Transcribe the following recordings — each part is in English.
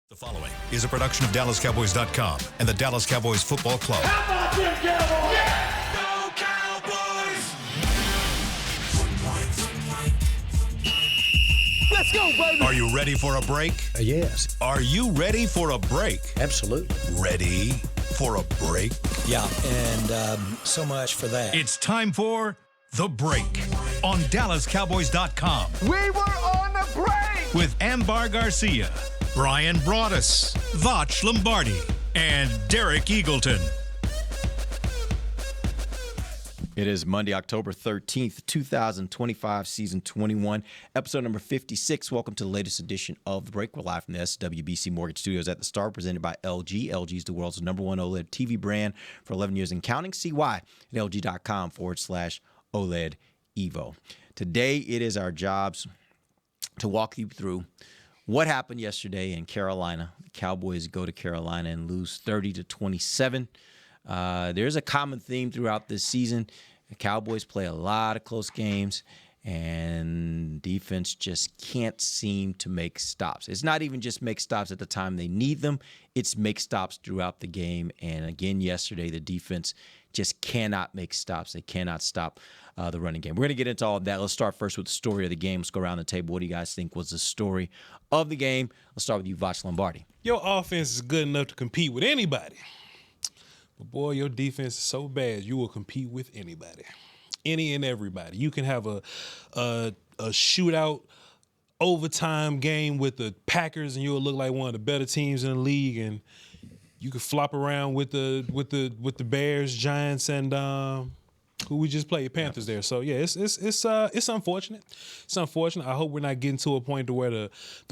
The following is a production of DallasCowboys.com and the Dallas Cowboys Football Club. How about them Cowboys? Yeah! Go Cowboys! Let's go, baby! Are you ready for a break? Yes. Are you ready for a break? Absolutely. Ready for a break? Yeah, and so much for that. It's time for The Break on DallasCowboys.com. We were on the break! With Ambar Garcia, Brian Broaddus, Voch Lombardi, and Derek Eagleton. It is Monday, October 13th, 2025, season 21, episode number 56. Welcome to the latest edition of The Break. We're live from the SWBC Mortgage Studios at the Star, presented by LG. LG is the world's #1 OLED TV brand for 11 years and counting. See why at LG.com/OLED Evo. Today, it is our jobs to walk you through what happened yesterday in Carolina. The Cowboys go to Carolina and lose 30-27. There's a common theme throughout this season. The Cowboys play a lot of close games, and defense just can't seem to make stops. It's not even just make stops at the time they need them. It's make stops throughout the game. And again, yesterday, the defense just cannot make stops. They cannot stop the running game. We're going to get into all of that. Let's start first with the story of the game. Let's go around the table. What do you guys think was the story of the game? Let's start with you, Voch Lombardi. Your offense is good enough to compete with anybody. But, boy, your defense is so bad, you will compete with anybody. Any and everybody. You can have a shootout overtime game with the Packers, and you'll look like one of the better teams in the league, and you could flop around with the Bears, Giants, and who we just played, Panthers there. So yeah, it's unfortunate. It's unfortunate. I hope we're not getting to a point to where the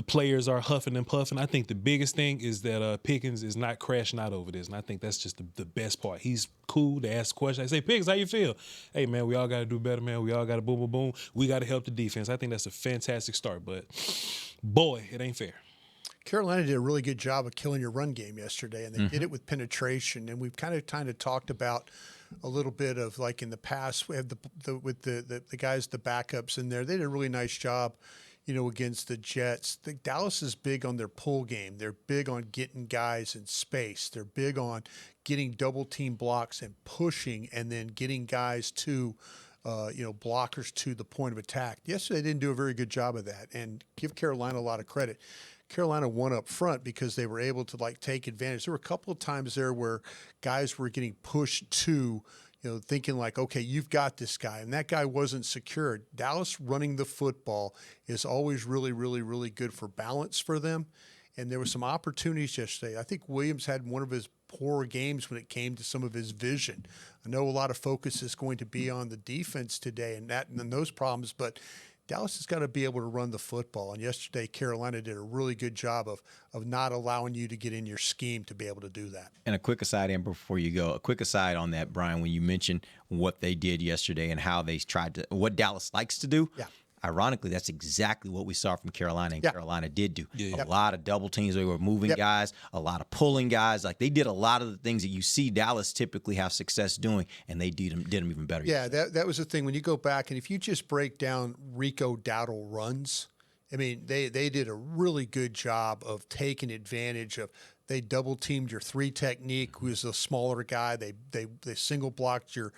players are huffing and puffing. I think the biggest thing is that Pickens is not crashing out over this, and I think that's just the best part. He's cool to ask questions. I say, Pickens, how you feel? Hey man, we all got to do better, man. We all got to boom, boom, boom. We got to help the defense. I think that's a fantastic start, but boy, it ain't fair. Carolina did a really good job of killing your run game yesterday, and they did it with penetration. And we've kind of talked about a little bit of, like, in the past, we have the guys, the backups in there. They did a really nice job, against the Jets. Dallas is big on their pull game. They're big on getting guys in space. They're big on getting double team blocks and pushing, and then getting guys to blockers to the point of attack. Yesterday, they didn't do a very good job of that, and give Carolina a lot of credit. Carolina won up front because they were able to take advantage. There were a couple of times there where guys were getting pushed to, thinking like, okay, you've got this guy, and that guy wasn't secured. Dallas running the football is always really, really, really good for balance for them. And there were some opportunities yesterday. I think Williams had one of his poor games when it came to some of his vision. I know a lot of focus is going to be on the defense today and those problems, but Dallas has got to be able to run the football. And yesterday, Carolina did a really good job of not allowing you to get in your scheme to be able to do that. And a quick aside, Amber, before you go, a quick aside on that, Brian, when you mentioned what they did yesterday and how they tried to, what Dallas likes to do. Yeah. Ironically, that's exactly what we saw from Carolina, and Carolina did do. A lot of double teams. They were moving guys, a lot of pulling guys. Like, they did a lot of the things that you see Dallas typically have success doing, and they did them even better. Yeah, that was the thing. When you go back, and if you just break down Rico Dowdle runs, I mean, they did a really good job of taking advantage of. They double teamed your 3 technique, who's a smaller guy. They single blocked your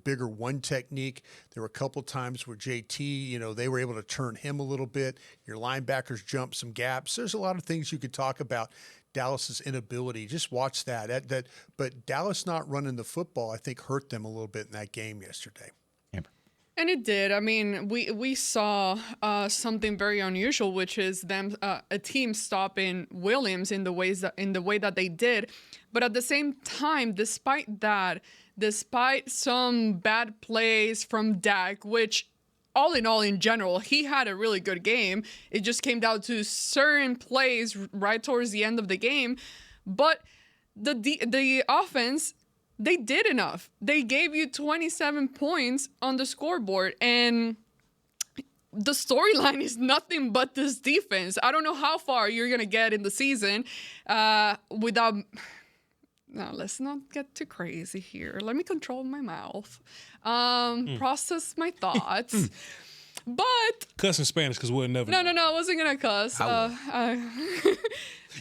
bigger 1 technique. There were a couple times where JT, they were able to turn him a little bit. Your linebackers jumped some gaps. There's a lot of things you could talk about. Dallas's inability. Just watch that. But Dallas not running the football, I think, hurt them a little bit in that game yesterday. And it did. I mean, we saw something very unusual, which is them a team stopping Williams in the way that they did. But at the same time, despite some bad plays from Dak, which all in all, in general, he had a really good game. It just came down to certain plays right towards the end of the game. But the offense, they did enough. They gave you 27 points on the scoreboard, and the storyline is nothing but this defense. I don't know how far you're going to get in the season without... Now, let's not get too crazy here. Let me control my mouth. Process my thoughts. But Cuss in Spanish because we'll never. no, I wasn't gonna cuss.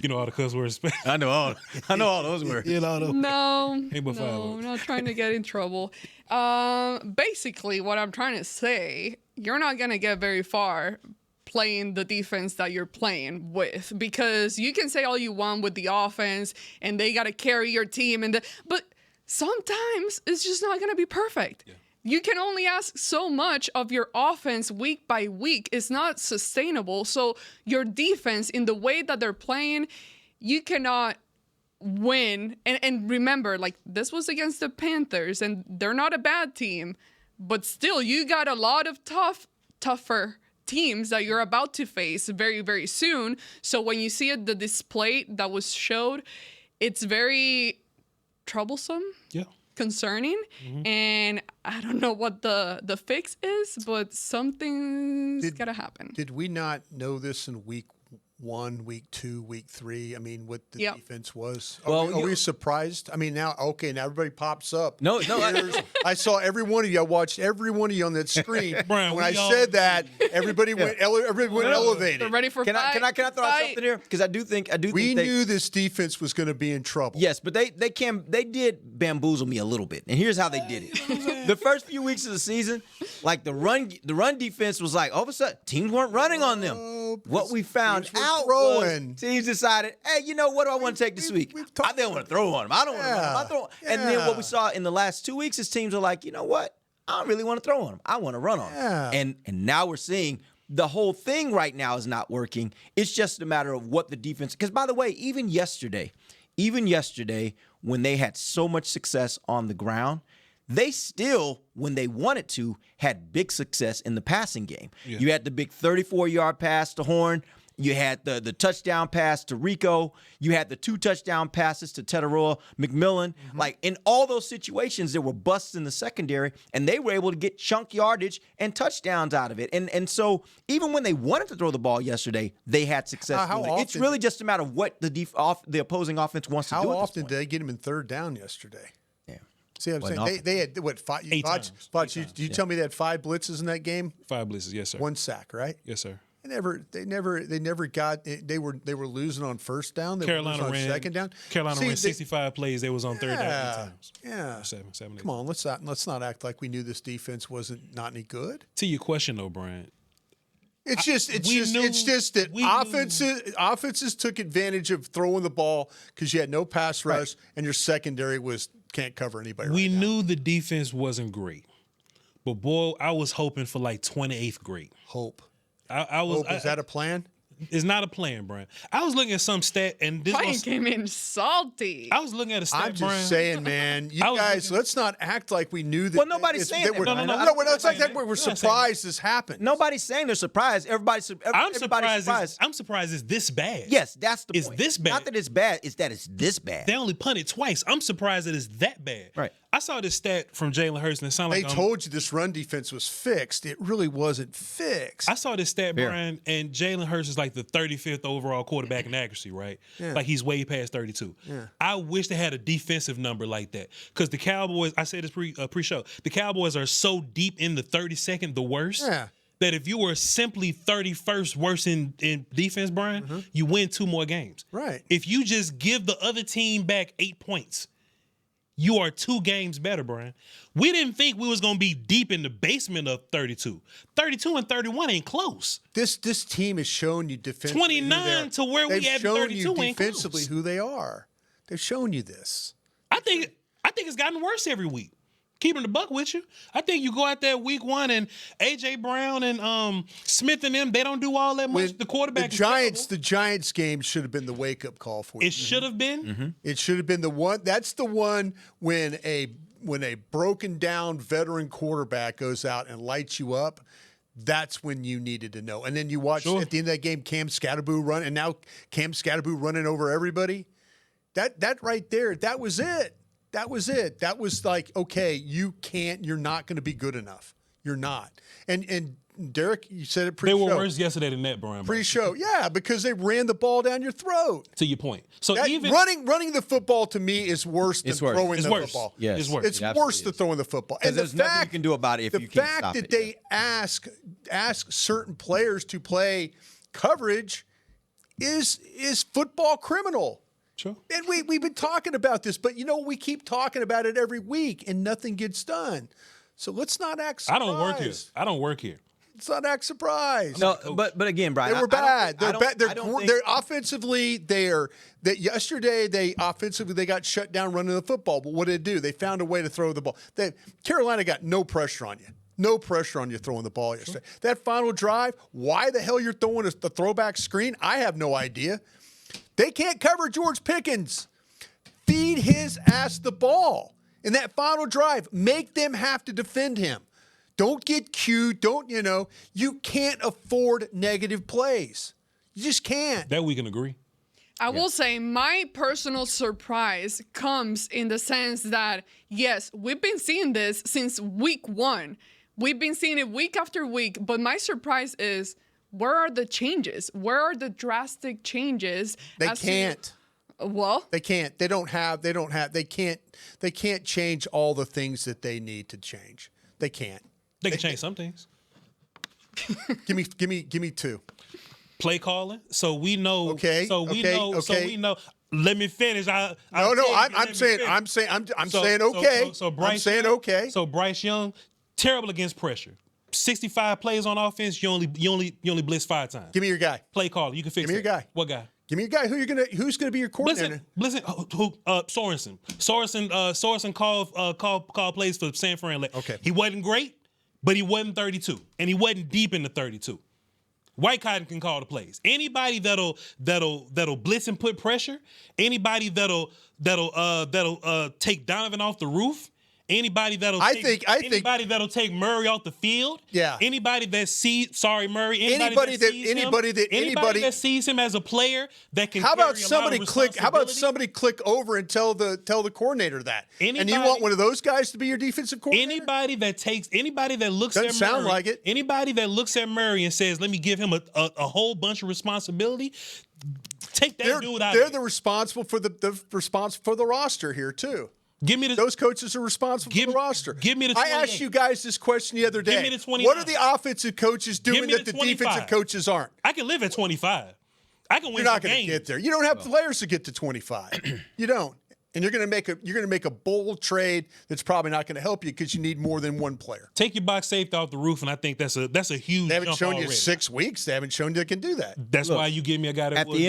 You know all the cuss words in Spanish. I know all those words. You know, No, Hey, but no, five. not trying to get in trouble. Basically, what I'm trying to say, you're not gonna get very far playing the defense that you're playing with, because you can say all you want with the offense and they gotta carry your team, but sometimes it's just not gonna be perfect. Yeah. You can only ask so much of your offense week by week. It's not sustainable. So your defense, in the way that they're playing, you cannot win. And remember, like, this was against the Panthers, and they're not a bad team, but still, you got a lot of tougher teams that you're about to face very, very soon. So when you see the display that was showed, it's very troublesome. Yeah. Concerning, and I don't know what the fix is, but something's gotta happen. Did we not know this in week 1, week 2, week 3? I mean, what the defense was. Are we surprised? I mean, now everybody pops up. No. I saw every one of you. I watched every one of you on that screen. Brian, when I said that, everybody went elevated. They're ready for Can I throw out something here? Because I do think We knew this defense was going to be in trouble. Yes, but they did bamboozle me a little bit, and here's how they did it. The first few weeks of the season, like the run defense was like all of a sudden teams weren't running on them. What we found out was teams decided, hey, you know, what do I want to take this week? I think I want to throw on them. I don't want to run them. And then what we saw in the last 2 weeks is teams are like, you know what? I don't really want to throw on them. I want to run on them. And now we're seeing the whole thing right now is not working. It's just a matter of what the defense. Because, by the way, even yesterday, when they had so much success on the ground, they still, when they wanted to, had big success in the passing game. Yeah. You had the big 34-yard pass to Horn. You had the touchdown pass to Rico. You had the 2 touchdown passes to Teteroa McMillan. Like, in all those situations, there were busts in the secondary, and they were able to get chunk yardage and touchdowns out of it. And so even when they wanted to throw the ball yesterday, they had success. It's really just a matter of what the opposing offense wants to do. How often did they get him in third down yesterday? Yeah. See what I'm saying? They had, what, 5? 8 times. Did you tell me they had 5 blitzes in that game? 5 blitzes, yes, sir. 1 sack, right? Yes, sir. They never got. They were losing on first down. They Carolina were losing ran on second down. Carolina ran 65 plays. They was on third down 8 times. Yeah. 7, 8. Come on, let's not act like we knew this defense wasn't not any good. To your question though, Brian. It's just that offenses took advantage of throwing the ball because you had no pass rush and your secondary can't cover anybody. We knew the defense wasn't great, but boy, I was hoping for like 28th grade. Hope. Is that a plan? It's not a plan, Brian. I was looking at some stat, and this Brian came in salty. I was looking at a stat, I'm just Brian. saying, man. You guys, let's not act like we knew that. Well, nobody's saying that. It's like that. We're surprised this happened. Nobody's saying they're surprised. Everybody's surprised. I'm surprised it's this bad. Yes, that's the point. It's this bad. Not that it's bad. It's that it's this bad. They only punted twice. I'm surprised that it's that bad. Right. I saw this stat from Jalen Hurts, and it sounded like they told you this run defense was fixed. It really wasn't fixed. I saw this stat, Brian, and Jalen Hurts is like the 35th overall quarterback in accuracy, right? Yeah. Like he's way past 32. Yeah. I wish they had a defensive number like that because the Cowboys. I said this pre-show. The Cowboys are so deep in the 32nd, the worst. Yeah. That if you were simply 31st worse in defense, Brian, you win 2 more games. Right. If you just give the other team back 8 points, you are 2 games better, Brian. We didn't think we was going to be deep in the basement of 32. 32 and 31 ain't close. This team has shown you defensively 29 to where we at 32 ain't ain't defensively close. Who they are. They've shown you this. I think it's gotten worse every week. Keeping the buck with you. I think you go out there week 1 and A.J. Brown and Smith and them, they don't do all that much. The quarterback the Giants game should have been the wake-up call for you. It should have been? It should have been the one. That's the one when a broken down veteran quarterback goes out and lights you up. That's when you needed to know. And then you watch at the end of that game Cam Scatterboo run, and now Cam Scatterboo running over everybody. That right there, that was it. That was it. That was like, okay, you're not going to be good enough. You're not. And Derek, you said it They pre-show. were worse yesterday than that, Brian. Pre-show, yeah, because they ran the ball down your throat. To your point. So even running the football to me is worse than throwing the football. Yes. It's worse. It's worse than throwing the football. And there's nothing you can do about it if you can't stop it. The fact that they ask certain players to play coverage is football criminal. Sure. And we've been talking about this, but we keep talking about it every week and nothing gets done. So let's not act surprised. I don't work here. Let's not act surprised. No, but again, Brian, They were bad. I They're bad. don't think- They're offensively. Yesterday they got shut down running the football. But what did they do? They found a way to throw the ball. Carolina got no pressure on you. No pressure on you throwing the ball yesterday. Sure. That final drive, why the hell you're throwing the throwback screen? I have no idea. They can't cover George Pickens. Feed his ass the ball in that final drive. Make them have to defend him. Don't get cute. You can't afford negative plays. You just can't. That we can agree. I will say my personal surprise comes in the sense that, yes, we've been seeing this since week 1. We've been seeing it week after week. But my surprise is, where are the changes? Where are the drastic changes? They can't. They can't. They can't change all the things that they need to change. They can't. They can change some things. Give me 2. Play calling, so we know. Okay. So we know. Let me finish. I'm saying okay. So Bryce, I'm saying okay. So Bryce Young, terrible against pressure. 65 plays on offense. You only blitz 5 times. Give me your guy. Play caller. You can fix. Give me your guy. What guy? Give me your guy. Who's gonna be your coordinator? Listen. Sorensen. Sorensen called plays for San Fran. Okay. He wasn't great, but he wasn't 32, and he wasn't deep in the 32. White Cotton can call the plays. Anybody that'll blitz and put pressure. Anybody that'll take Donovan off the roof. Anybody that'll take Murray off the field. Yeah. Anybody that sees Murray. Anybody that sees him as a player that can. How about somebody click over and tell the coordinator that? And you want one of those guys to be your defensive coordinator? Anybody that looks Doesn't at sound Murray, like it. Anybody that looks at Murray and says, "Let me give him a whole bunch of responsibility." Take that dude out. They're responsible for the roster here too. Those coaches are responsible for the roster. Give me the 28. I asked you guys this question the other day. Give me the 29. What are the offensive coaches doing that the 25. defensive coaches aren't? I can live at 25. I can win. You're not going to get there. You don't have players to get to 25. You don't. And you're going to make a bold trade that's probably not going to help you because you need more than one player. Take your box safety off the roof, and I think that's a huge. They haven't jump shown already. you 6 weeks. They haven't shown you they can do that. That's why you give me a guy that at the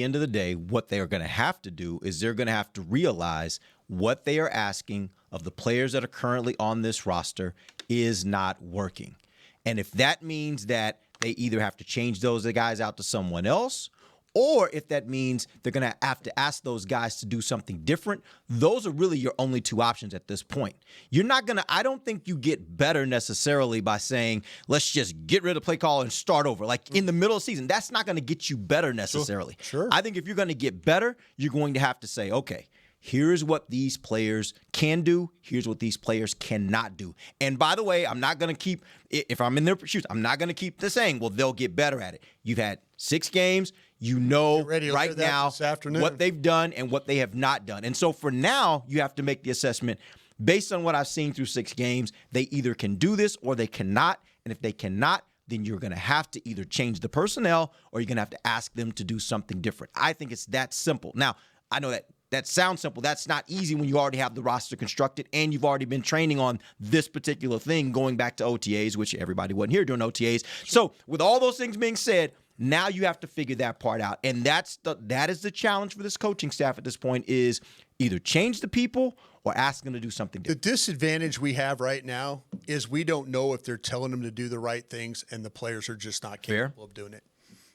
end of the day, what they are going to have to do is they're going to have to realize what they are asking of the players that are currently on this roster is not working. And if that means that they either have to change those guys out to someone else, or if that means they're going to have to ask those guys to do something different, those are really your only 2 options at this point. I don't think you get better necessarily by saying, let's just get rid of play call and start over. Like in the middle of the season, that's not going to get you better necessarily. Sure. I think if you're going to get better, you're going to have to say, okay, here's what these players can do. Here's what these players cannot do. And by the way, I'm not going to keep, if I'm in their shoes, I'm not going to keep saying, well, they'll get better at it. You've had 6 games. You know right now what they've done and what they have not done. And so for now, you have to make the assessment based on what I've seen through 6 games. They either can do this or they cannot. And if they cannot, then you're going to have to either change the personnel or you're going to have to ask them to do something different. I think it's that simple. Now, I know that sounds simple. That's not easy when you already have the roster constructed and you've already been training on this particular thing going back to OTAs, which everybody wasn't here during OTAs. So with all those things being said, now you have to figure that part out. And that is the challenge for this coaching staff at this point is either change the people or ask them to do something different. The disadvantage we have right now is we don't know if they're telling them to do the right things and the players are just not capable of doing it.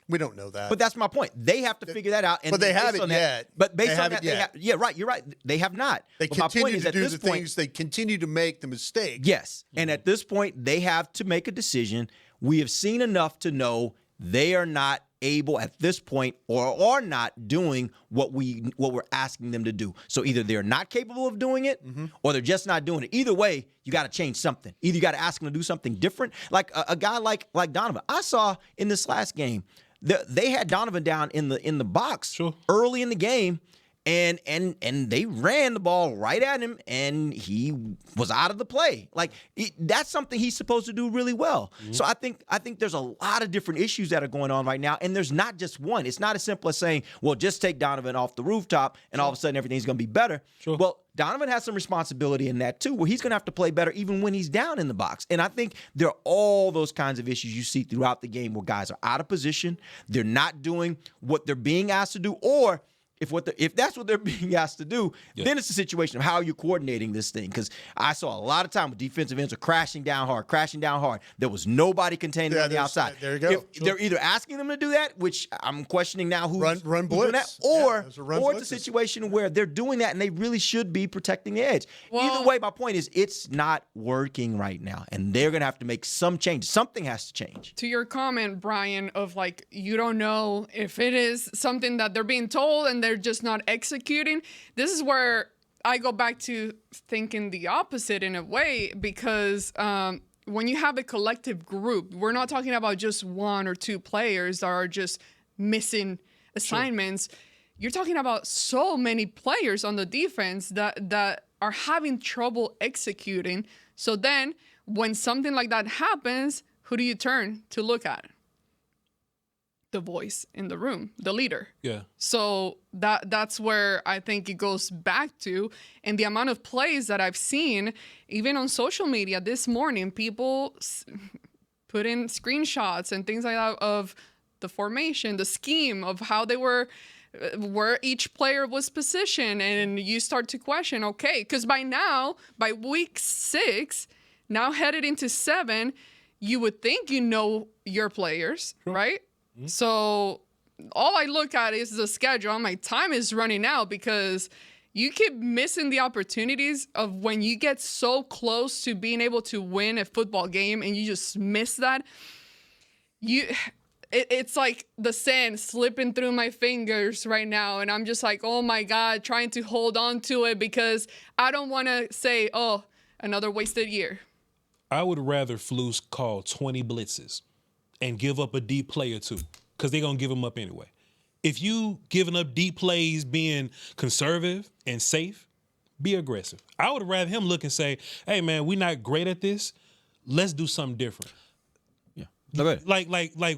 We don't know that. But that's my point. They have to figure that out. And but they haven't yet. But based on that, you're right. They have not. They but continue to do the things. They continue to make the mistakes. Yes. And at this point, they have to make a decision. We have seen enough to know they are not able at this point or are not doing what we're asking them to do. So either they're not capable of doing it or they're just not doing it. Either way, you got to change something. Either you got to ask them to do something different. Like a guy like Donovan. I saw in this last game, they had Donovan down in the box early in the game. And they ran the ball right at him, and he was out of the play. Like that's something he's supposed to do really well. So I think there's a lot of different issues that are going on right now, and there's not just one. It's not as simple as saying, well, just take Donovan off the rooftop, and all of a sudden everything's going to be better. Well, Donovan has some responsibility in that too, where he's going to have to play better even when he's down in the box. And I think there are all those kinds of issues you see throughout the game where guys are out of position, they're not doing what they're being asked to do, or if that's what they're being asked to do, then it's a situation of how you're coordinating this thing. Because I saw a lot of time when defensive ends are crashing down hard. There was nobody containing on the outside. There you go. They're either asking them to do that, which I'm questioning now who's run blitz, doing that, or it's a situation where they're doing that and they really should be protecting the edge. Well, either way, my point is it's not working right now, and they're going to have to make some change. Something has to change. To your comment, Brian, of like, you don't know if it is something that they're being told and they're just not executing. This is where I go back to thinking the opposite in a way, because when you have a collective group, we're not talking about just one or two players that are just missing assignments. You're talking about so many players on the defense that are having trouble executing. So then when something like that happens, who do you turn to look at? The voice in the room, the leader. Yeah. So that's where I think it goes back to, and the amount of plays that I've seen, even on social media this morning, people put in screenshots and things like that of the formation, the scheme of how they were, where each player was positioned, and you start to question, okay, because by week 6, now headed into 7, you would think you know your players, right? So all I look at is the schedule. My time is running out because you keep missing the opportunities of when you get so close to being able to win a football game and you just miss that. It's like the sand slipping through my fingers right now. And I'm just like, oh my God, trying to hold on to it because I don't want to say, oh, another wasted year. I would rather Flus call 20 blitzes and give up a deep play or two, because they're going to give them up anyway. If you giving up deep plays being conservative and safe, be aggressive. I would rather him look and say, hey, man, we're not great at this. Let's do something different. Yeah. Like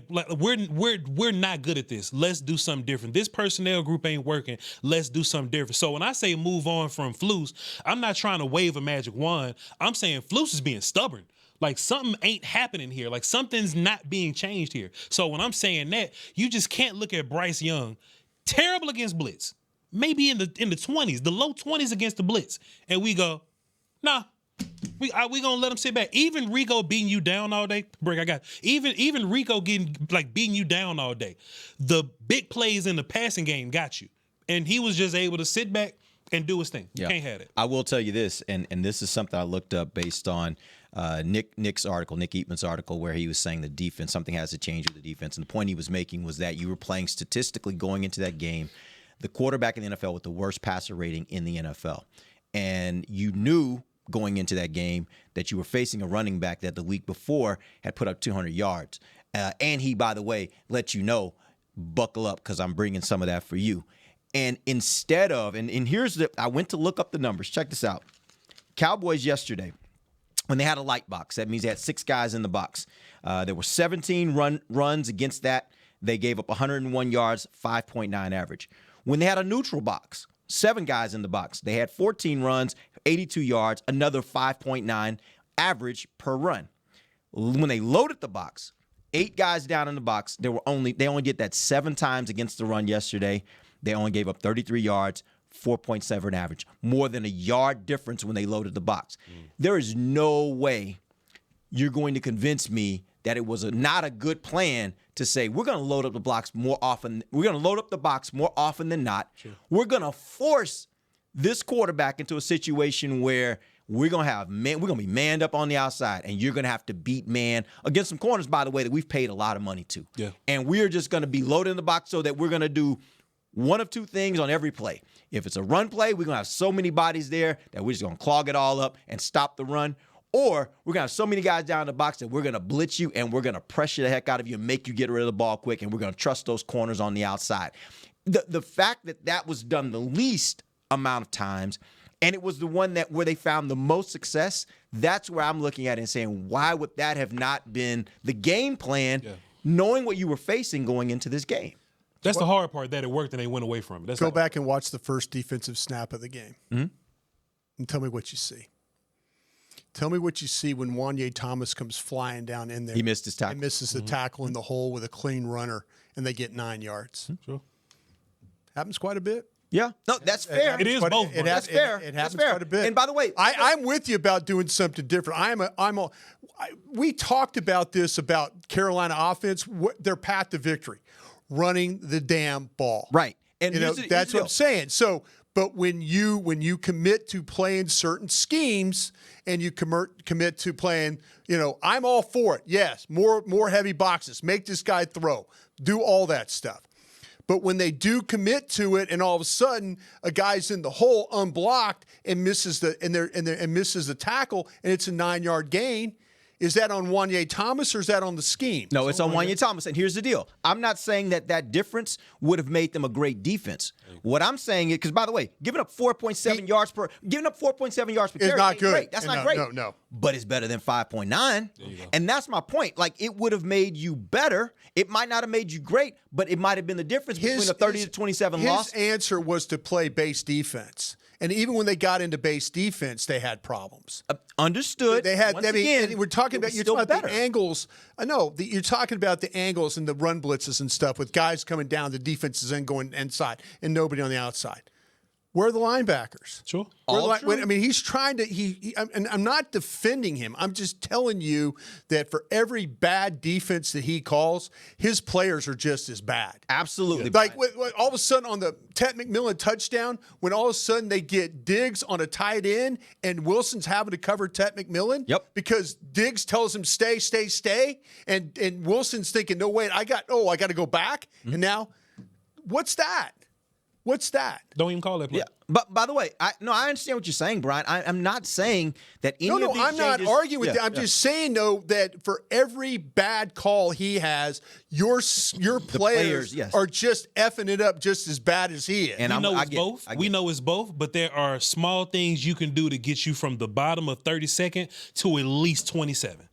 we're not good at this. Let's do something different. This personnel group ain't working. Let's do something different. So when I say move on from Flus, I'm not trying to wave a magic wand. I'm saying Flus is being stubborn. Like something ain't happening here. Like something's not being changed here. So when I'm saying that, you just can't look at Bryce Young, terrible against blitz, maybe in the 20s, the low 20s against the blitz, and we go, nah, we gonna let him sit back. Even Rico beating you down all day. Break, I got even Rico beating you down all day. The big plays in the passing game got you, and he was just able to sit back and do his thing. Yeah. Can't have it. I will tell you this, and this is something I looked up based on Nick Eatman's article, where he was saying the defense, something has to change with the defense. And the point he was making was that you were playing statistically going into that game, the quarterback in the NFL with the worst passer rating in the NFL. And you knew going into that game that you were facing a running back that the week before had put up 200 yards. And he, by the way, let you know, buckle up because I'm bringing some of that for you. And instead of, and here's I went to look up the numbers. Check this out. Cowboys yesterday, when they had a light box, that means they had 6 guys in the box. There were 17 runs against that. They gave up 101 yards, 5.9 average. When they had a neutral box, 7 guys in the box, they had 14 runs, 82 yards, another 5.9 average per run. When they loaded the box, 8 guys down in the box, they only did that 7 times against the run yesterday. They only gave up 33 yards, 4.7 average, more than a yard difference when they loaded the box. There is no way you're going to convince me that it was not a good plan to say we're going to load up the box more often. We're going to load up the box more often than not. Sure. We're going to force this quarterback into a situation where we're gonna be manned up on the outside, and you're gonna have to beat man against some corners, by the way, that we've paid a lot of money to. Yeah. And we're just gonna be loaded in the box so that we're gonna do one of two things on every play. If it's a run play, we're gonna have so many bodies there that we're just gonna clog it all up and stop the run. Or we're gonna have so many guys down in the box that we're gonna blitz you and we're gonna pressure the heck out of you and make you get rid of the ball quick, and we're gonna trust those corners on the outside. The fact that was done the least amount of times, and it was the one where they found the most success, that's where I'm looking at it and saying, why would that have not been the game plan, knowing what you were facing going into this game? That's the hard part, that it worked and they went away from it. Go back and watch the first defensive snap of the game. Mm-hmm. And tell me what you see. Tell me what you see when Wanye Thomas comes flying down in there. He missed his tackle. And misses the tackle in the hole with a clean runner, and they get 9 yards. Sure. Happens quite a bit. Yeah. No, that's fair. It is both. That's fair. It That's happens fair. quite a bit. And by the way, I'm with you about doing something different. We talked about this about Carolina offense, their path to victory, running the damn ball. right. And That's what I'm saying. So, but when you commit to playing certain schemes and you commit to playing, I'm all for it. Yes, more heavy boxes. Make this guy throw. Do all that stuff. But when they do commit to it, and all of a sudden a guy's in the hole unblocked and misses the tackle, and it's a 9-yard gain. Is that on Wanye Thomas or is that on the scheme? No, it's on Wanye Thomas. And here's the deal. I'm not saying that difference would have made them a great defense. What I'm saying is, because by the way, giving up 4.7 yards per carry not ain't good. great. That's not great. No. But it's better than 5.9. And that's my point. Like, it would have made you better. It might not have made you great, but it might have been the difference between a 30-27 loss. His answer was to play base defense. And even when they got into base defense, they had problems. Understood. They had. Once again, again, we're talking it was about. You're still talking about better. the angles. You're talking about the angles and the run blitzes and stuff with guys coming down, the defenses and going inside, and nobody on the outside. Where are the linebackers? Sure. He's trying to. And I'm not defending him. I'm just telling you that for every bad defense that he calls, his players are just as bad. Absolutely. Like all of a sudden on the Ted McMillan touchdown, when all of a sudden they get Diggs on a tight end and Wilson's having to cover Ted McMillan. Yep. Because Diggs tells him stay, and Wilson's thinking, no wait, I got to go back. And now, what's that? What's that? Don't even call that play. Yeah, but by the way, I understand what you're saying, Brian. I'm not saying that any of these I'm not changes- arguing with Yeah, that. I'm just saying, though, that for every bad call he has, your players yes. are just effing it up just as bad as he is. And We know I it's get- both. I We get- know it's both, but there are small things you can do to get you from the bottom of 32nd to at least 27.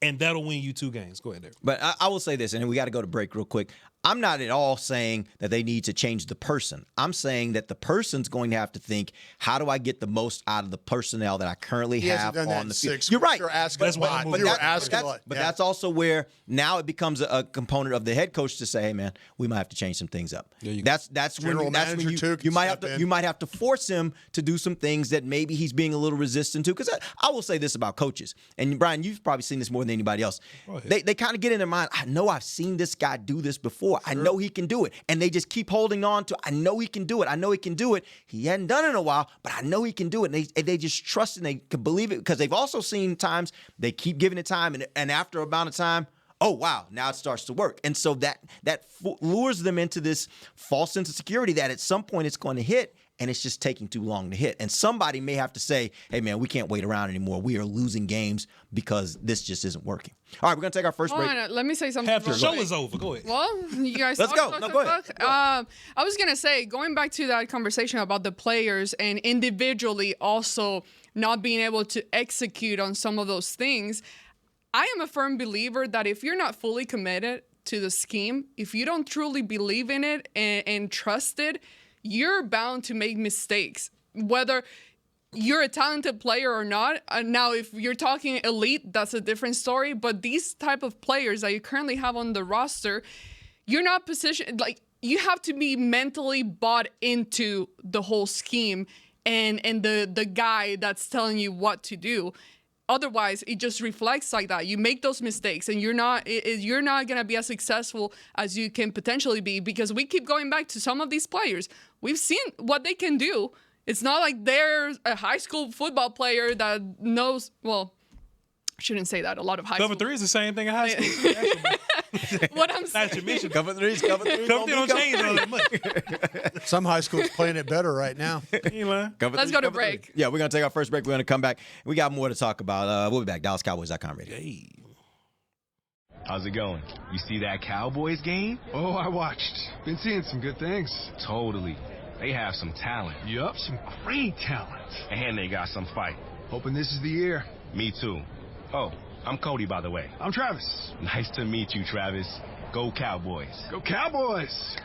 And that'll win you 2 games. Go ahead, Derek. But I will say this, and we got to go to break real quick. I'm not at all saying that they need to change the person. I'm saying that the person's going to have to think, how do I get the most out of the personnel that I currently He hasn't have done that on in the field? 6 You're right. You're asking That's a why lot. I'm moving. You were asking a lot. But Yeah. that's also where now it becomes a component of the head coach to say, hey man, we might have to change some things up. That's when General manager, too, can you might have step to in. you might have to force him to do some things that maybe he's being a little resistant to. Because I will say this about coaches, and Brian, you've probably seen this more than anybody else. They kind of get in their mind, I know I've seen this guy do this before. I know he can do it. And they just keep holding on to, I know he can do it. I know he can do it. He hadn't done it in a while, but I know he can do it. And they just trust and they can believe it because they've also seen times they keep giving it time. And after a amount of time, oh, wow, now it starts to work. And so that lures them into this false sense of security that at some point it's going to hit. And it's just taking too long to hit. And somebody may have to say, hey, man, we can't wait around anymore. We are losing games because this just isn't working. All right, we're going to take our first Hold break. on, let me say something. Half the real show quick. is over. Go ahead. Well, you guys Let's talk. go. No, go ahead. I was gonna say, going back to that conversation about the players and individually also not being able to execute on some of those things, I am a firm believer that if you're not fully committed to the scheme, if you don't truly believe in it and trust it, you're bound to make mistakes, whether you're a talented player or not. Now, if you're talking elite, that's a different story. But these type of players that you currently have on the roster, you're not positioned, like, you have to be mentally bought into the whole scheme and the guy that's telling you what to do. Otherwise, it just reflects like that. You make those mistakes, and you're not gonna be as successful as you can potentially be, because we keep going back to some of these players. We've seen what they can do, It's not like they're a high school football player that knows. Well, I shouldn't say that. A lot of high Cover school. 3 is the same thing in high school. What I'm Not to saying. mention, Cover threes. Cover 3 don't change all that much. Some high schools playing it better right now. You lying? Let's go to break. Yeah, we're going to take our first break. We're going to come back. We got more to talk about. We'll be back. DallasCowboys.com radio. Hey. How's it going? You see that Cowboys game? Oh, I watched. Been seeing some good things. Totally. They have some talent. Yup, some great talent. And they got some fight. Hoping this is the year. Me too. Oh, I'm Cody, by the way. I'm Travis. Nice to meet you, Travis. Go Cowboys. Go Cowboys!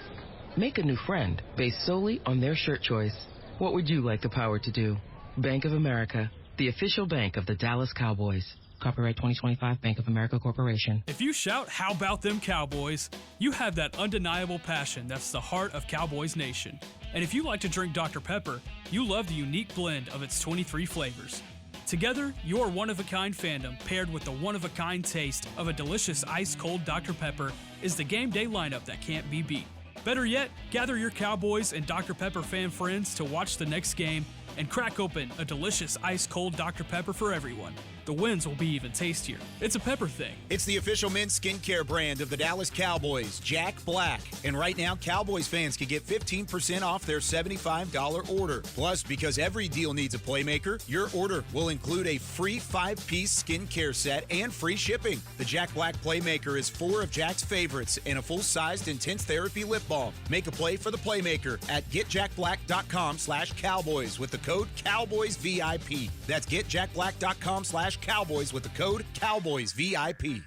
Make a new friend based solely on their shirt choice. What would you like the power to do? Bank of America, the official bank of the Dallas Cowboys. Copyright 2025 Bank of America Corporation. If you shout, "How about them Cowboys?" you have that undeniable passion that's the heart of Cowboys Nation. And if you like to drink Dr. Pepper, you love the unique blend of its 23 flavors. Together, your one-of-a-kind fandom paired with the one-of-a-kind taste of a delicious ice-cold Dr. Pepper is the game day lineup that can't be beat. Better yet, gather your Cowboys and Dr. Pepper fan friends to watch the next game and crack open a delicious ice-cold Dr. Pepper for everyone. The wins will be even tastier. It's a pepper thing. It's the official men's skincare brand of the Dallas Cowboys, Jack Black. And right now, Cowboys fans can get 15% off their $75 order. Plus, because every deal needs a playmaker, your order will include a free 5-piece skincare set and free shipping. The Jack Black Playmaker is 4 of Jack's favorites and a full-sized intense therapy lip balm. Make a play for the playmaker at getjackblack.com/Cowboys with the code CowboysVIP. That's getjackblack.com/Cowboys with the code CowboysVIP.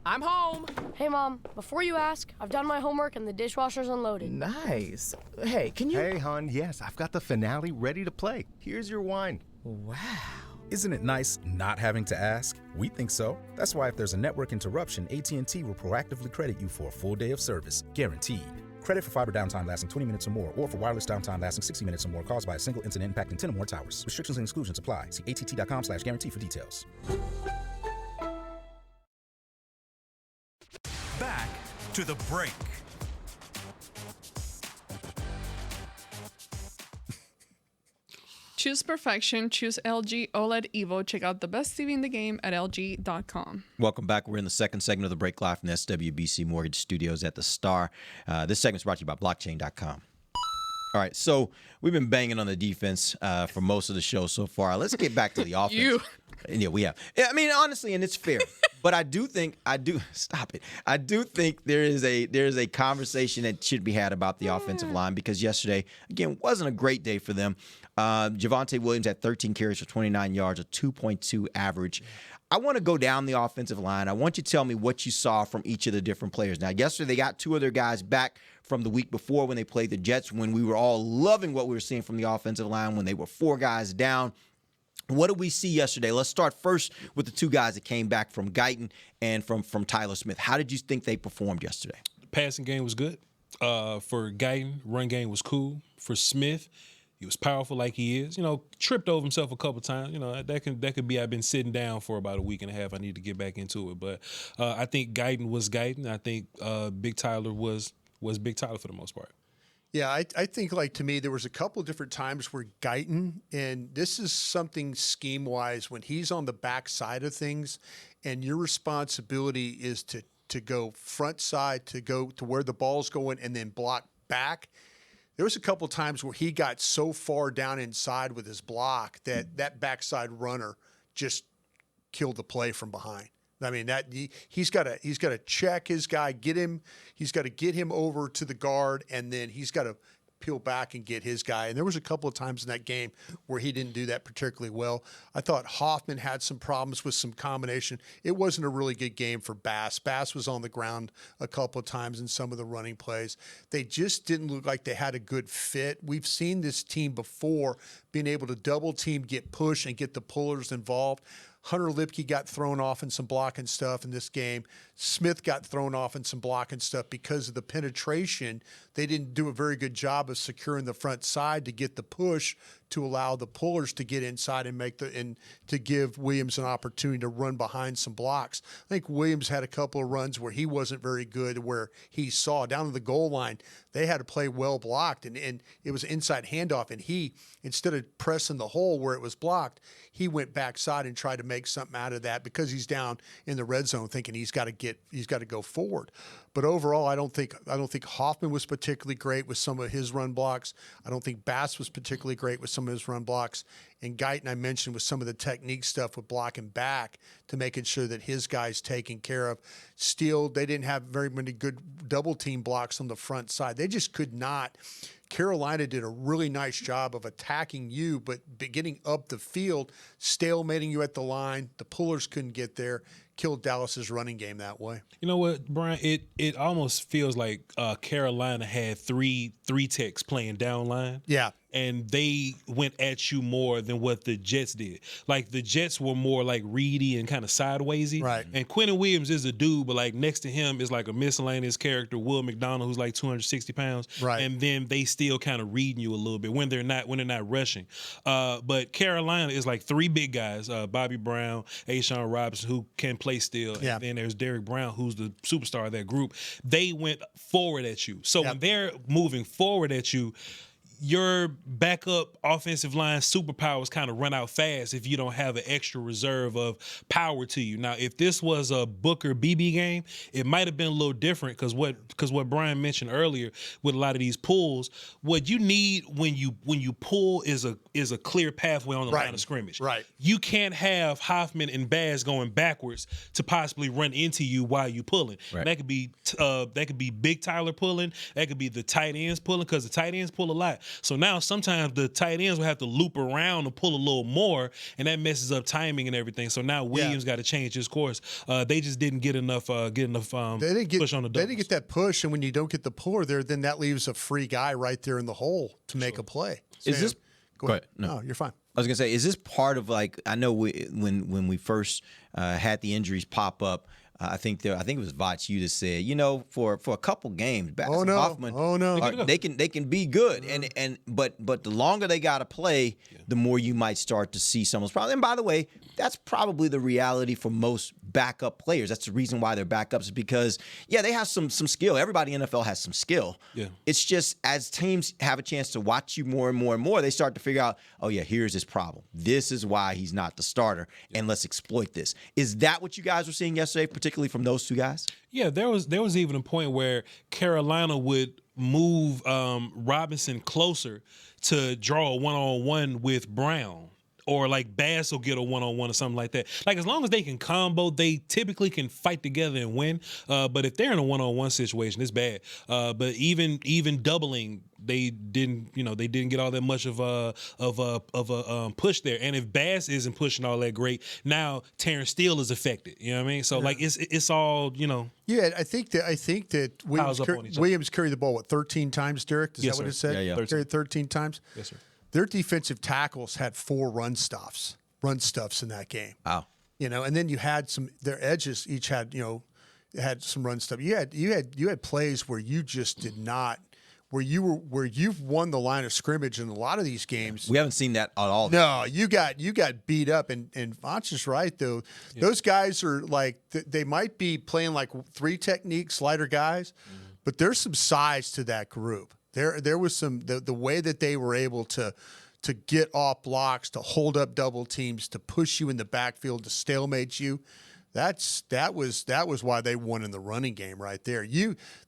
I'm home. Hey, Mom, before you ask, I've done my homework and the dishwasher's unloaded. Nice. Hey, can you... Hey, hon, yes, I've got the finale ready to play. Here's your wine. Wow. Isn't it nice not having to ask? We think so. That's why if there's a network interruption, AT&T will proactively credit you for a full day of service, guaranteed. Credit for fiber downtime lasting 20 minutes or more, or for wireless downtime lasting 60 minutes or more caused by a single incident impacting 10 or more towers. Restrictions and exclusions apply. See att.com/guarantee for details. Back to the break. Choose perfection. Choose LG OLED Evo. Check out the best TV in the game at LG.com. Welcome back. We're in the second segment of the break live from SWBC Mortgage Studios at the Star. This segment is brought to you by blockchain.com. All right, so we've been banging on the defense for most of the show so far. Let's get back to the offense. Yeah, we have. I mean, honestly, and it's fair. But I do think I do think there is a conversation that should be had about the offensive line, because yesterday, again, wasn't a great day for them. Javonte Williams had 13 carries for 29 yards, a 2.2 average. I want to go down the offensive line. I want you to tell me what you saw from each of the different players. Now, yesterday they got 2 of their guys back from the week before when they played the Jets, when we were all loving what we were seeing from the offensive line when they were 4 guys down. What did we see yesterday? Let's start first with the 2 guys that came back from Guyton and from Tyler Smith. How did you think they performed yesterday? The passing game was good. For Guyton, run game was cool. For Smith, he was powerful like he is. You know, tripped over himself a couple times. You know, that could be I've been sitting down for about a week and a half. I need to get back into it. But I think Guyton was Guyton. I think Big Tyler was Big Tyler for the most part. Yeah, I think, like, to me, there was a couple of different times where Guyton, and this is something scheme-wise, when he's on the back side of things and your responsibility is to go front side, to go to where the ball's going and then block back. There was a couple of times where he got so far down inside with his block that backside runner just killed the play from behind. I mean, that he's got to check his guy, get him. He's got to get him over to the guard, and then he's got to peel back and get his guy. And there was a couple of times in that game where he didn't do that particularly well. I thought Hoffman had some problems with some combination. It wasn't a really good game for Bass. Bass was on the ground a couple of times in some of the running plays. They just didn't look like they had a good fit. We've seen this team before being able to double team, get push, and get the pullers involved. Hunter Lipke got thrown off in some blocking stuff in this game. Smith got thrown off in some blocking stuff because of the penetration. They didn't do a very good job of securing the front side to get the push to allow the pullers to get inside and to give Williams an opportunity to run behind some blocks. I think Williams had a couple of runs where he wasn't very good, where he saw down to the goal line, they had to play well blocked, and it was inside handoff, and he, instead of pressing the hole where it was blocked, he went backside and tried to make something out of that because he's down in the red zone thinking he's got to go forward. But overall, I don't think Hoffman was particularly great with some of his run blocks. I don't think Bass was particularly great with some of his run blocks. And Guyton, I mentioned, with some of the technique stuff with blocking back to making sure that his guys taken care of. Steele, they didn't have very many good double team blocks on the front side. They just could not. Carolina did a really nice job of attacking you, but getting up the field, stalemating you at the line. The pullers couldn't get there. Killed Dallas's running game that way. You know what, Brian? It almost feels like Carolina had three techs playing down line. Yeah. And they went at you more than what the Jets did. Like, the Jets were more like reedy and kind of sidewaysy. Right. And Quentin Williams is a dude, but like next to him is like a miscellaneous character, Will McDonald, who's like 260 pounds. Right. And then they still kind of reading you a little bit when they're not rushing. But Carolina is like three big guys: Bobby Brown, Ashawn Robinson, who can play still, Yeah. and then there's Derrick Brown, who's the superstar of that group. They went forward at you. So when they're moving forward at you, your backup offensive line superpowers kind of run out fast if you don't have an extra reserve of power to you. Now, if this was a Booker BB game, it might have been a little different because what Brian mentioned earlier with a lot of these pulls, what you need when you pull is a clear pathway on the line of scrimmage. Right. You can't have Hoffman and Baz going backwards to possibly run into you while you pulling. Right. That could be Big Tyler pulling. That could be the tight ends pulling, because the tight ends pull a lot. So now sometimes the tight ends will have to loop around and pull a little more, and that messes up timing and everything. So now Williams got to change his course. They just didn't get enough push on the doubles. They didn't get that push, and when you don't get the puller there, then that leaves a free guy right there in the hole to make a play. So, Is this? Go ahead. No, you're fine. I was gonna say, is this part of, like, I know when we first had the injuries pop up, I think it was Voch you that said, for a couple games, Bass and Hoffman, they can be good, but the longer they got to play, the more you might start to see some of those problems. And by the way, that's probably the reality for most backup players. That's the reason why they're backups, is because they have some skill. Everybody in the NFL has some skill. Yeah. It's just as teams have a chance to watch you more and more and more, they start to figure out, oh yeah, here's his problem. This is why he's not the starter, and let's exploit this. Is that what you guys were seeing yesterday, particularly from those two guys? Yeah, there was even a point where Carolina would move Robinson closer to draw a one-on-one with Brown. Or like Bass will get a one-on-one or something like that. Like, as long as they can combo, they typically can fight together and win. But if they're in a one-on-one situation, it's bad. But even doubling, they didn't get all that much of a push there. And if Bass isn't pushing all that great, now Terrence Steele is affected. You know what I mean? So like it's all Yeah, I think that Williams carried the ball 13 times. Derek, is that what it said? Yeah. Carried 13 titimes. Yes, sir. Their defensive tackles had 4 run stuffs in that game. Wow. And then you had their edges each had some run stuff. You had plays where you just did not, where you've won the line of scrimmage in a lot of these games. We haven't seen that at all. No, you got beat up, and Voch is right though. Yeah. Those guys are like, they might be playing like 3 technique slider guys, but there's some size to that group. There was some the way that they were able to get off blocks, to hold up double teams, to push you in the backfield, to stalemate you. That was why they won in the running game right there.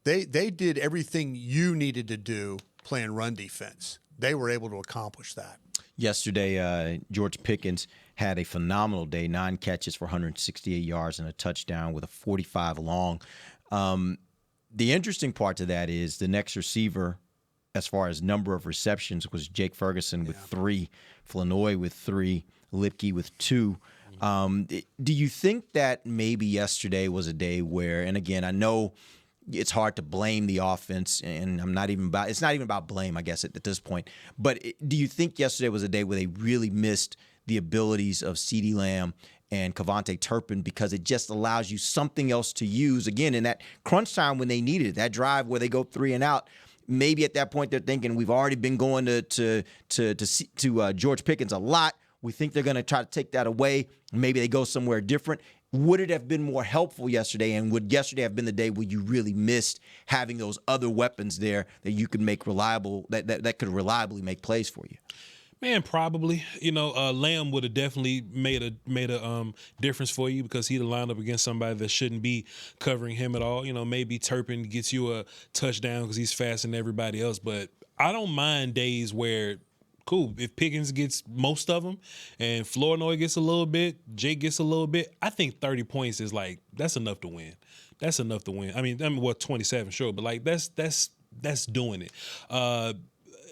They did everything you needed to do playing run defense. They were able to accomplish that. Yesterday, George Pickens had a phenomenal day, 9 catches for 168 yards and a touchdown with a 45 long. The interesting part to that is the next receiver, as far as number of receptions, was Jake Ferguson with 3, Flanoy with 3, Lipke with 2. Do you think that maybe yesterday was a day where, and again, I know it's hard to blame the offense, and it's not even about blame, I guess, at this point, but do you think yesterday was a day where they really missed the abilities of CeeDee Lamb and Cavante Turpin because it just allows you something else to use, again, in that crunch time when they need it, that drive where they go 3 and out. Maybe at that point they're thinking we've already been going to George Pickens a lot. We think they're going to try to take that away. Maybe they go somewhere different. Would it have been more helpful yesterday, and would yesterday have been the day where you really missed having those other weapons there that you could make reliable, that could reliably make plays for you? Man, probably. Lamb would have definitely made a difference for you because he'd have lined up against somebody that shouldn't be covering him at all. Maybe Turpin gets you a touchdown because he's faster than everybody else. But I don't mind days where, cool, if Pickens gets most of them and Flournoy gets a little bit, Jake gets a little bit, I think 30 points is that's enough to win. That's enough to win. I mean, 27, sure, but that's doing it.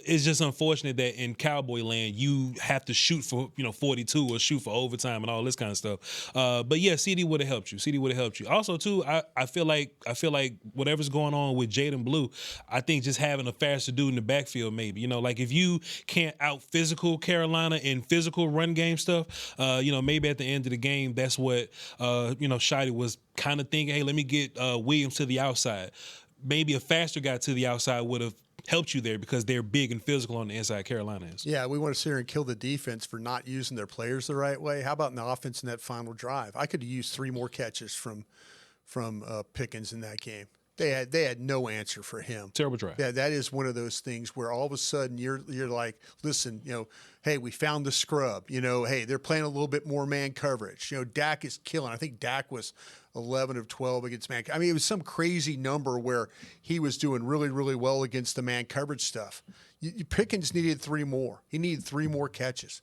It's just unfortunate that in Cowboy land you have to shoot for 42 or shoot for overtime and all this kind of stuff. But yeah, CD would have helped you. Also too, I feel like whatever's going on with Jaden Blue, I think just having a faster dude in the backfield maybe. If you can't out physical Carolina in physical run game stuff, maybe at the end of the game that's what Shady was kind of thinking. Hey, let me get Williams to the outside. Maybe a faster guy to the outside would have helped you there because they're big and physical on the inside. Carolina is. Yeah, we want to sit here and kill the defense for not using their players the right way. How about in the offense in that final drive? I could have used 3 more catches from Pickens in that game. They had no answer for him. Terrible drive. Yeah, that is one of those things where all of a sudden you're like, listen, hey, we found the scrub. Hey, they're playing a little bit more man coverage. Dak is killing. I think Dak was 11 of 12 against man. I mean, it was some crazy number where he was doing really, really well against the man coverage stuff. Pickens needed 3 more. He needed 3 more catches.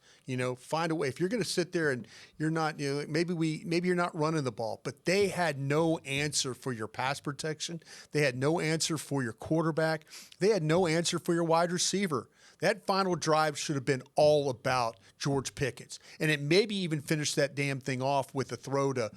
Find a way. If you're going to sit there and you're not, maybe you're not running the ball, but they had no answer for your pass protection. They had no answer for your quarterback. They had no answer for your wide receiver. That final drive should have been all about George Pickens, and it maybe even finished that damn thing off with a throw to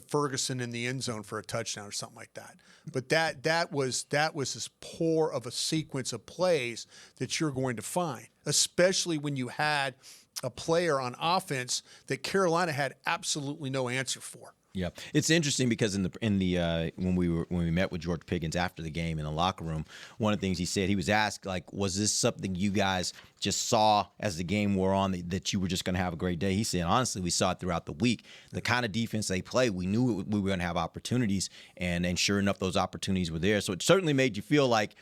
Ferguson in the end zone for a touchdown or something like that. But that was as poor of a sequence of plays that you're going to find, especially when you had a player on offense that Carolina had absolutely no answer for. Yeah, it's interesting because in the when we met with George Pickens after the game in the locker room, one of the things he said, he was asked, was this something you guys just saw as the game wore on that you were just going to have a great day? He said, honestly, we saw it throughout the week. The kind of defense they play, we knew we were going to have opportunities, and sure enough, those opportunities were there. So it certainly made you feel like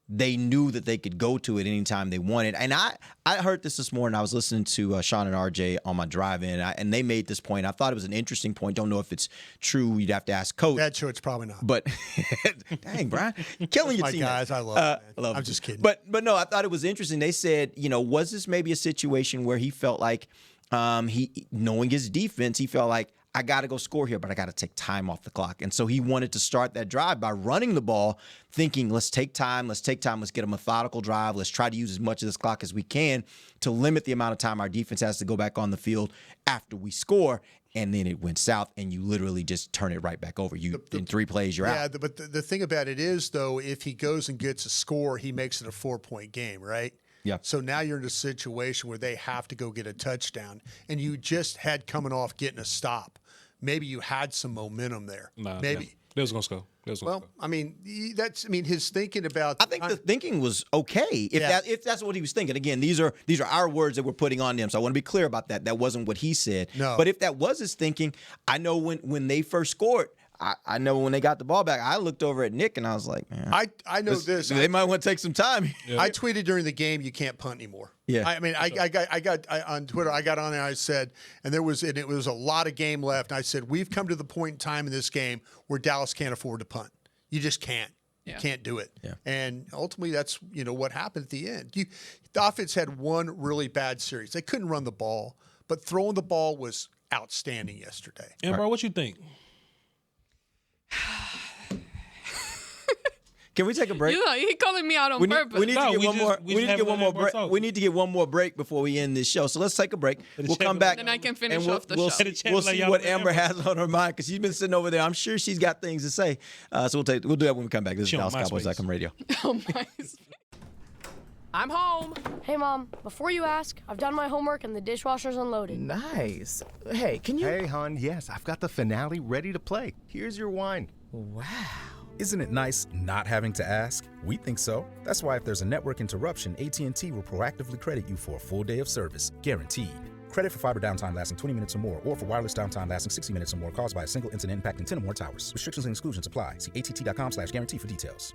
they knew that they could go to it anytime they wanted. And I heard this morning. I was listening to Sean and RJ on my drive in, and they made this point. I thought it was an interesting point. Don't know if it's true. You'd have to ask Coach. That's true. It's probably not. But dang, Brian, killing your my team. Guys, I love it. Man. I'm just kidding. But no, I thought it was interesting. They said, was this maybe a situation where he felt like he knowing his defense, he felt like, I got to go score here, but I got to take time off the clock. And so he wanted to start that drive by running the ball, thinking, let's take time, let's get a methodical drive, let's try to use as much of this clock as we can to limit the amount of time our defense has to go back on the field after we score. And then it went south, and you literally just turn it right back over. In 3 plays, you're out. Yeah, but the thing about it is, though, if he goes and gets a score, he makes it a 4-point game, right? Yeah. So now you're in a situation where they have to go get a touchdown, and you just had coming off getting a stop. Maybe you had some momentum there. Nah, maybe they was gonna score. I mean, his thinking about. I think the thinking was okay. If that's what he was thinking. Again, these are our words that we're putting on them. So I want to be clear about that. That wasn't what he said. No. But if that was his thinking, I know when they first scored. I know when they got the ball back, I looked over at Nick and I was like, man, I know this. They might want to take some time. Yeah. I tweeted during the game, you can't punt anymore. Yeah. I mean, I got on Twitter, I got on there, I said, and it was a lot of game left. And I said, we've come to the point in time in this game where Dallas can't afford to punt. You just can't. You can't do it. Yeah. And ultimately, that's what happened at the end. The offense had one really bad series. They couldn't run the ball, but throwing the ball was outstanding yesterday. Ambar, what you think? Can we take a break? He calling me out on purpose. We need to get one more break. We need to get one more break before we end this show. So let's take a break. We'll come back. Then I can finish and off the we'll show. We'll see what Amber has on her mind because she's been sitting over there. I'm sure she's got things to say. So we'll do that when we come back. This is Dallas Cowboys.com radio. Oh my. I'm home. Hey, Mom, before you ask, I've done my homework and the dishwasher's unloaded. Nice. Hey, can you... Hey, hon, yes, I've got the finale ready to play. Here's your wine. Wow. Isn't it nice not having to ask? We think so. That's why if there's a network interruption, AT&T will proactively credit you for a full day of service, guaranteed. Credit for fiber downtime lasting 20 minutes or more, or for wireless downtime lasting 60 minutes or more caused by a single incident impacting 10 or more towers. Restrictions and exclusions apply. See att.com/guarantee for details.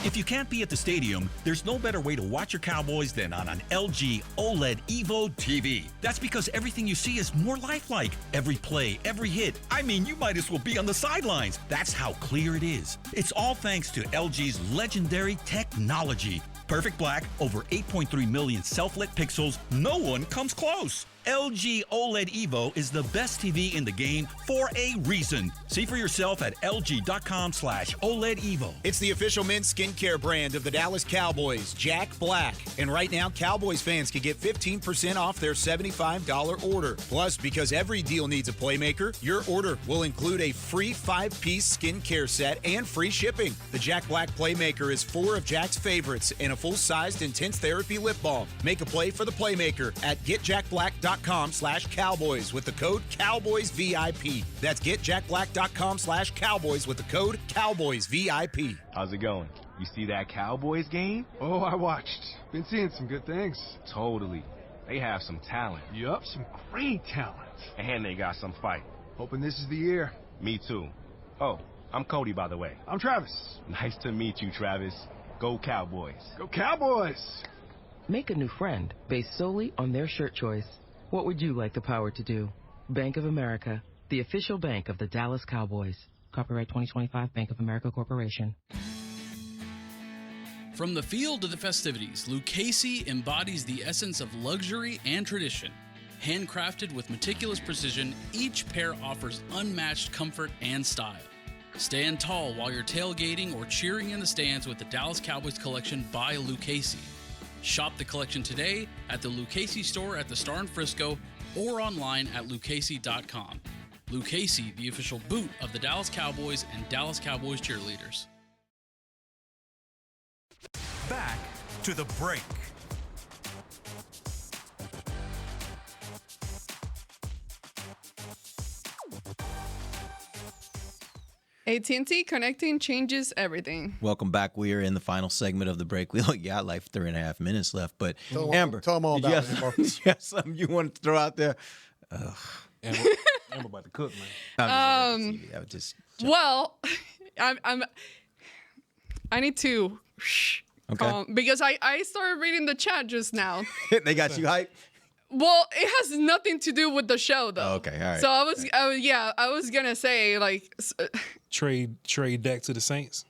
If you can't be at the stadium, there's no better way to watch your Cowboys than on an LG OLED Evo TV. That's because everything you see is more lifelike. Every play, every hit. I mean, you might as well be on the sidelines. That's how clear it is. It's all thanks to LG's legendary technology. Perfect black, over 8.3 million self-lit pixels. No one comes close. LG OLED Evo is the best TV in the game for a reason. See for yourself at lg.com/OLED Evo. It's the official men's skincare brand of the Dallas Cowboys, Jack Black. And right now, Cowboys fans can get 15% off their $75 order. Plus, because every deal needs a playmaker, your order will include a free 5-piece skincare set and free shipping. The Jack Black Playmaker is 4 of Jack's favorites and a full-sized intense therapy lip balm. Make a play for the Playmaker at getjackblack.com/Cowboys with the code CowboysVIP. That's getjackblack.com/Cowboys with the code CowboysVIP. How's it going? You see that Cowboys game? Oh, I watched. Been seeing some good things. Totally. They have some talent. Yup, some great talent. And they got some fight. Hoping this is the year. Me too. Oh, I'm Cody, by the way. I'm Travis. Nice to meet you, Travis. Go Cowboys. Go Cowboys! Make a new friend based solely on their shirt choice. What would you like the power to do? Bank of America, the official bank of the Dallas Cowboys. Copyright 2025 Bank of America Corporation. From the field to the festivities, Lucchese embodies the essence of luxury and tradition. Handcrafted with meticulous precision, each pair offers unmatched comfort and style. Stand tall while you're tailgating or cheering in the stands with the Dallas Cowboys collection by Lucchese. Shop the collection today at the Lucchese store at the Star in Frisco or online at lucchese.com. Lucchese, the official boot of the Dallas Cowboys and Dallas Cowboys cheerleaders. Back to the break. AT&T connecting changes everything. Welcome back. We are in the final segment of the break. We only got like 3.5 minutes left. But Amber, tell them all did you about have, it, Amber. did you have something you want to throw out there? Amber about to cook, man. Well, I need to because I started reading the chat just now. They got you hyped? Well, it has nothing to do with the show, though. Okay, all right. So I was gonna say like Trade Dak to the Saints.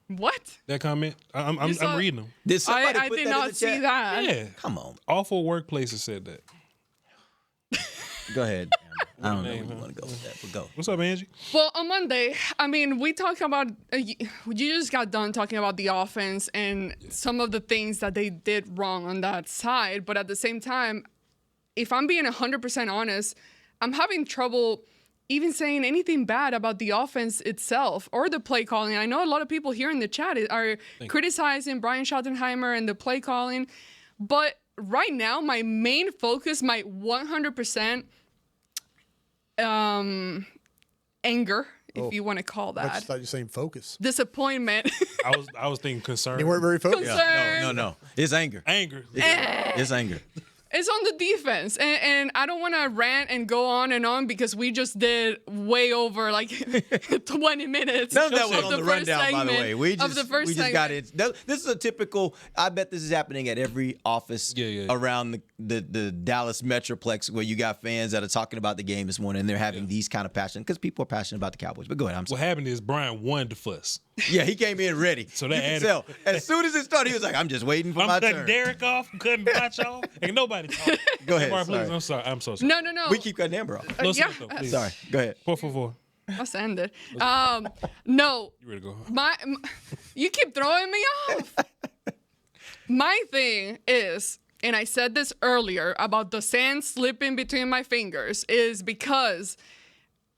What? That comment? I'm reading them. Did somebody I put did that not in the see chat? that. Yeah. Come on. Awful workplaces said that. Go ahead. Amber. I don't know where you want to go with that, but go. What's up, Angie? Well, on Monday, I mean, we talked about, you just got done talking about the offense and some of the things that they did wrong on that side. But at the same time, if I'm being 100% honest, I'm having trouble even saying anything bad about the offense itself or the play calling. I know a lot of people here in the chat are criticizing Brian Schottenheimer and the play calling. But right now, my main focus, my 100% anger, if you want to call I that. just thought you were saying focus. Disappointment. I was thinking concern. You weren't very focused. Concern. No. It's anger. Anger. It's anger. It's on the defense. And I don't want to rant and go on and on because we just did way over like 20 minutes. None of that was of on the the first rundown, by the segment way. We of the first just got it. segment. This is a typical, I bet this is happening at every office around the Dallas Metroplex where you got fans that are talking about the game this morning and they're having these kind of passion because people are passionate about the Cowboys. But go ahead, I'm sorry. What happened is Brian wanted to fuss. Yeah, he came in ready. So that you can added- tell. As soon as it started, he was like, I'm just waiting for my I'm cutting turn. Derek off. I'm cutting Voch off. Ain't nobody talking. Go ahead. Ambar, Sorry. please. I'm sorry. I'm so sorry. No. We keep cutting Amber off. Listen, yeah. please. Sorry. Go ahead. Por favor. Let's end it. No. You ready to go? You keep throwing me off. My thing is, and I said this earlier about the sand slipping between my fingers, is because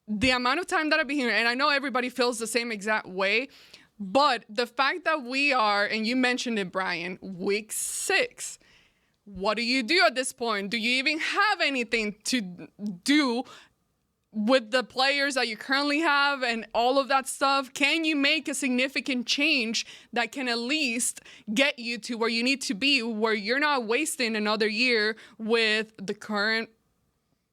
the amount of time that I've been here, and I know everybody feels the same exact way, But the fact that we are, and you mentioned it, Brian, week 6, what do you do at this point? Do you even have anything to do with the players that you currently have and all of that stuff? Can you make a significant change that can at least get you to where you need to be, where you're not wasting another year with the current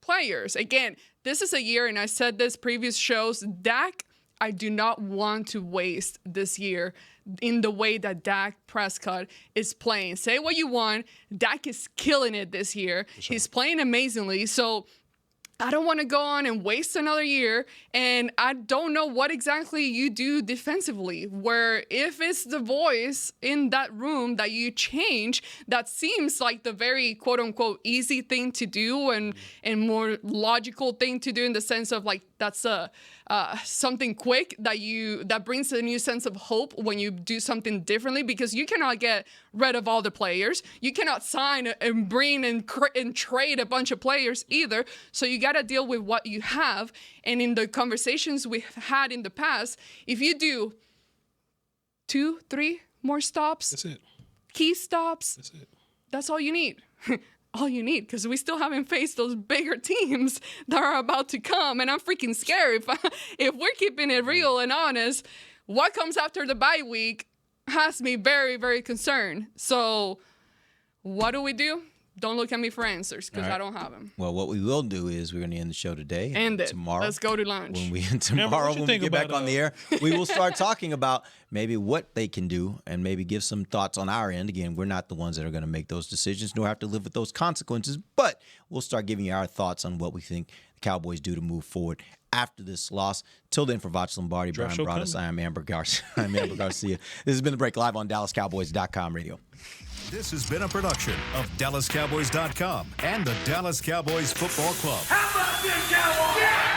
players? Again, this is a year, and I said this previous shows, Dak, I do not want to waste this year in the way that Dak Prescott is playing. Say what you want, Dak is killing it this year. Sure. He's playing amazingly, so I don't want to go on and waste another year, and I don't know what exactly you do defensively, where if it's the voice in that room that you change, that seems like the very quote-unquote easy thing to do and more logical thing to do in the sense of like that's something quick that brings a new sense of hope when you do something differently, because you cannot get rid of all the players. You cannot sign and bring and trade a bunch of players either. So you got to deal with what you have. And in the conversations we've had in the past, if you do 2, 3 more stops, that's it. Key stops, that's it. That's all you need. All you need, because we still haven't faced those bigger teams that are about to come, and I'm freaking scared. If we're keeping it real and honest, what comes after the bye week has me very, very concerned. So what do we do? Don't look at me for answers, because I don't have them. Well, what we will do is we're going to end the show today. End it. Tomorrow. Let's go to lunch. When we get back on the air, we will start talking about maybe what they can do and maybe give some thoughts on our end. Again, we're not the ones that are going to make those decisions, nor have to live with those consequences. But we'll start giving you our thoughts on what we think the Cowboys do to move forward after this loss. Till then, for Voch Lombardi, Brian Broaddus, I am Ambar Garcia. This has been The Break, live on DallasCowboys.com radio. This has been a production of DallasCowboys.com and the Dallas Cowboys Football Club. How about this, Cowboys? Yeah!